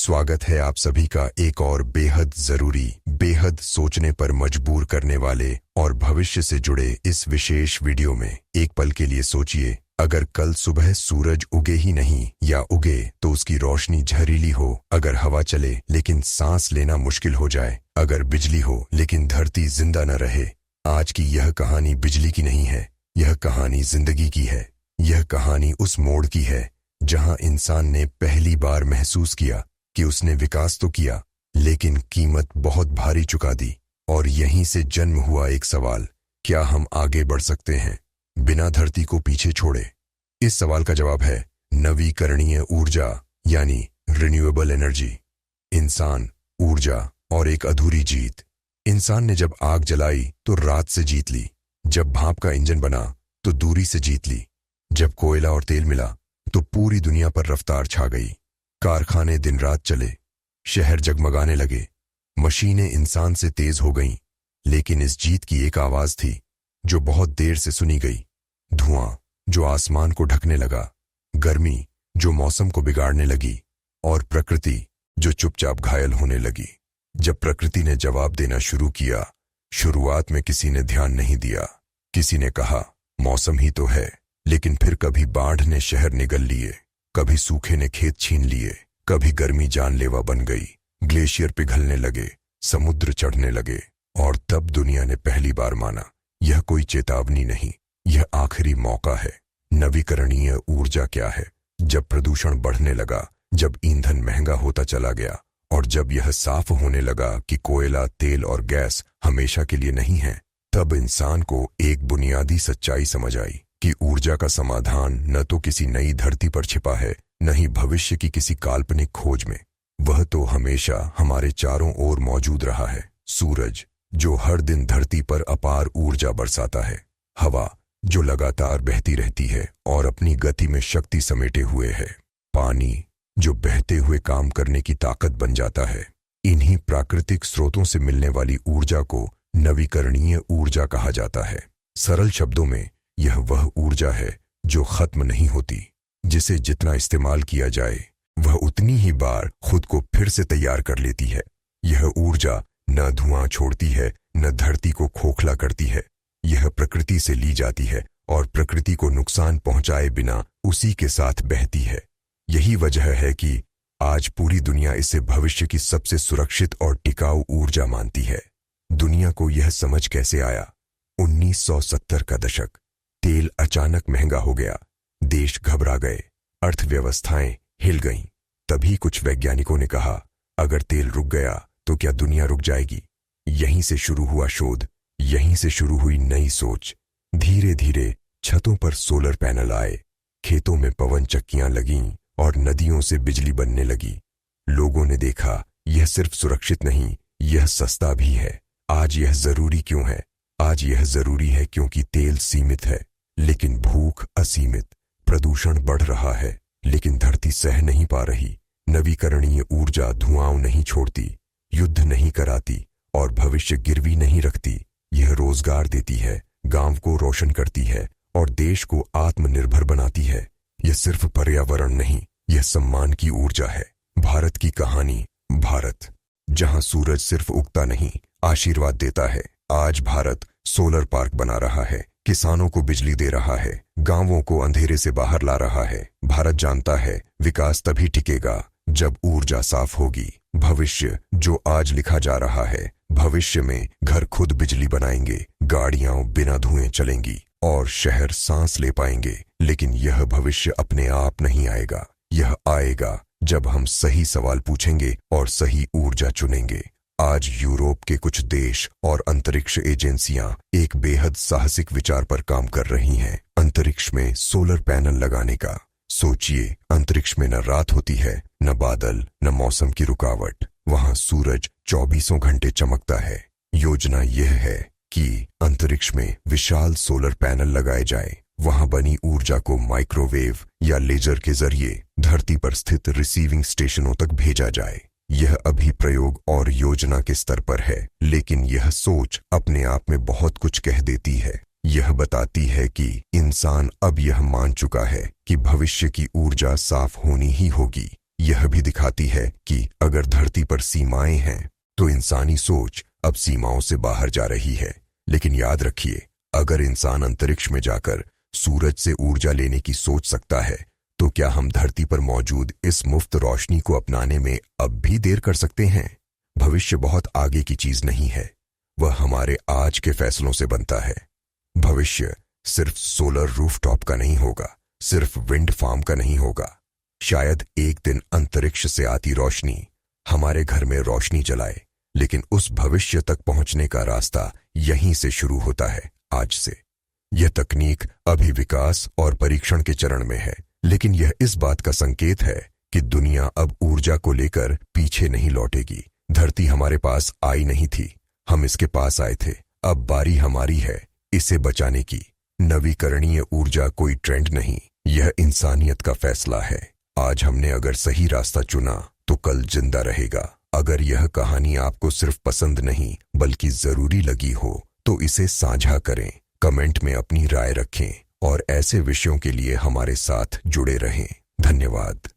स्वागत है आप सभी का एक और बेहद जरूरी, बेहद सोचने पर मजबूर करने वाले और भविष्य से जुड़े इस विशेष वीडियो में। एक पल के लिए सोचिए, अगर कल सुबह सूरज उगे ही नहीं या उगे तो उसकी रोशनी जहरीली हो, अगर हवा चले लेकिन सांस लेना मुश्किल हो जाए, अगर बिजली हो लेकिन धरती जिंदा न रहे। आज की यह कहानी बिजली की नहीं है, यह कहानी जिंदगी की है। यह कहानी उस मोड़ की है जहां इंसान ने पहली बार महसूस किया कि उसने विकास तो किया, लेकिन कीमत बहुत भारी चुका दी। और यहीं से जन्म हुआ एक सवाल, क्या हम आगे बढ़ सकते हैं बिना धरती को पीछे छोड़े? इस सवाल का जवाब है नवीकरणीय ऊर्जा, यानी रिन्यूएबल एनर्जी। इंसान, ऊर्जा और एक अधूरी जीत। इंसान ने जब आग जलाई तो रात से जीत ली, जब भाप का इंजन बना तो दूरी से जीत ली, जब कोयला और तेल मिला तो पूरी दुनिया पर रफ्तार छा गई। कारखाने दिन रात चले, शहर जगमगाने लगे, मशीनें इंसान से तेज हो गईं, लेकिन इस जीत की एक आवाज थी जो बहुत देर से सुनी गई। धुआं जो आसमान को ढकने लगा, गर्मी जो मौसम को बिगाड़ने लगी, और प्रकृति जो चुपचाप घायल होने लगी। जब प्रकृति ने जवाब देना शुरू किया, शुरुआत में किसी ने ध्यान नहीं दिया। किसी ने कहा मौसम ही तो है, लेकिन फिर कभी बाढ़ ने शहर निगल लिए, कभी सूखे ने खेत छीन लिए, कभी गर्मी जानलेवा बन गई। ग्लेशियर पिघलने लगे, समुद्र चढ़ने लगे, और तब दुनिया ने पहली बार माना, यह कोई चेतावनी नहीं, यह आखिरी मौका है। नवीकरणीय ऊर्जा क्या है? जब प्रदूषण बढ़ने लगा, जब ईंधन महंगा होता चला गया, और जब यह साफ होने लगा कि कोयला, तेल और गैस हमेशा के लिए नहीं है, तब इंसान को एक बुनियादी सच्चाई समझ आई कि ऊर्जा का समाधान न तो किसी नई धरती पर छिपा है, न ही भविष्य की किसी काल्पनिक खोज में। वह तो हमेशा हमारे चारों ओर मौजूद रहा है। सूरज जो हर दिन धरती पर अपार ऊर्जा बरसाता है, हवा जो लगातार बहती रहती है और अपनी गति में शक्ति समेटे हुए है, पानी जो बहते हुए काम करने की ताकत बन जाता है। इन्हीं प्राकृतिक स्रोतों से मिलने वाली ऊर्जा को नवीकरणीय ऊर्जा कहा जाता है। सरल शब्दों में, यह वह ऊर्जा है जो खत्म नहीं होती, जिसे जितना इस्तेमाल किया जाए वह उतनी ही बार खुद को फिर से तैयार कर लेती है। यह ऊर्जा न धुआं छोड़ती है, न धरती को खोखला करती है। यह प्रकृति से ली जाती है और प्रकृति को नुकसान पहुंचाए बिना उसी के साथ बहती है। यही वजह है कि आज पूरी दुनिया इसे भविष्य की सबसे सुरक्षित और टिकाऊ ऊर्जा मानती है। दुनिया को यह समझ कैसे आया? 1970 का दशक। तेल अचानक महंगा हो गया, देश घबरा गए, अर्थव्यवस्थाएं हिल गईं। तभी कुछ वैज्ञानिकों ने कहा, अगर तेल रुक गया तो क्या दुनिया रुक जाएगी? यहीं से शुरू हुआ शोध, यहीं से शुरू हुई नई सोच। धीरे धीरे छतों पर सोलर पैनल आए, खेतों में पवन चक्कियां लगीं और नदियों से बिजली बनने लगी। लोगों ने देखा, यह सिर्फ सुरक्षित नहीं, यह सस्ता भी है। आज यह जरूरी क्यों है? आज यह जरूरी है क्योंकि तेल सीमित है, लेकिन भूख असीमित। प्रदूषण बढ़ रहा है, लेकिन धरती सह नहीं पा रही। नवीकरणीय ऊर्जा धुआं नहीं छोड़ती, युद्ध नहीं कराती और भविष्य गिरवी नहीं रखती। यह रोजगार देती है, गांव को रोशन करती है और देश को आत्मनिर्भर बनाती है। यह सिर्फ पर्यावरण नहीं, यह सम्मान की ऊर्जा है। भारत की कहानी। भारत जहां सूरज सिर्फ उगता नहीं, आशीर्वाद देता है। आज भारत सोलर पार्क बना रहा है, किसानों को बिजली दे रहा है, गांवों को अंधेरे से बाहर ला रहा है। भारत जानता है, विकास तभी टिकेगा जब ऊर्जा साफ होगी। भविष्य जो आज लिखा जा रहा है, भविष्य में घर खुद बिजली बनाएंगे, गाड़ियां बिना धुएं चलेंगी और शहर सांस ले पाएंगे। लेकिन यह भविष्य अपने आप नहीं आएगा, यह आएगा जब हम सही सवाल पूछेंगे और सही ऊर्जा चुनेंगे। आज यूरोप के कुछ देश और अंतरिक्ष एजेंसियां एक बेहद साहसिक विचार पर काम कर रही हैं, अंतरिक्ष में सोलर पैनल लगाने का। सोचिए, अंतरिक्ष में न रात होती है, न बादल, न मौसम की रुकावट। वहां सूरज 24 घंटे चमकता है। योजना यह है कि अंतरिक्ष में विशाल सोलर पैनल लगाए जाए। वहां बनी ऊर्जा को माइक्रोवेव या लेजर के जरिए धरती पर स्थित रिसीविंग स्टेशनों तक भेजा जाए। यह अभी प्रयोग और योजना के स्तर पर है, लेकिन यह सोच अपने आप में बहुत कुछ कह देती है। यह बताती है कि इंसान अब यह मान चुका है कि भविष्य की ऊर्जा साफ होनी ही होगी। यह भी दिखाती है कि अगर धरती पर सीमाएं हैं तो इंसानी सोच अब सीमाओं से बाहर जा रही है। लेकिन याद रखिए, अगर इंसान अंतरिक्ष में जाकर सूरज से ऊर्जा लेने की सोच सकता है, तो क्या हम धरती पर मौजूद इस मुफ्त रोशनी को अपनाने में अब भी देर कर सकते हैं? भविष्य बहुत आगे की चीज नहीं है, वह हमारे आज के फैसलों से बनता है। भविष्य सिर्फ सोलर रूफटॉप का नहीं होगा, सिर्फ विंड फार्म का नहीं होगा। शायद एक दिन अंतरिक्ष से आती रोशनी हमारे घर में रोशनी जलाए, लेकिन उस भविष्य तक पहुंचने का रास्ता यहीं से शुरू होता है, आज से। यह तकनीक अभी विकास और परीक्षण के चरण में है, लेकिन यह इस बात का संकेत है कि दुनिया अब ऊर्जा को लेकर पीछे नहीं लौटेगी। धरती हमारे पास आई नहीं थी, हम इसके पास आए थे। अब बारी हमारी है इसे बचाने की। नवीकरणीय ऊर्जा कोई ट्रेंड नहीं, यह इंसानियत का फैसला है। आज हमने अगर सही रास्ता चुना तो कल जिंदा रहेगा। अगर यह कहानी आपको सिर्फ पसंद नहीं बल्कि जरूरी लगी हो तो इसे साझा करें, कमेंट में अपनी राय रखें और ऐसे विषयों के लिए हमारे साथ जुड़े रहें। धन्यवाद।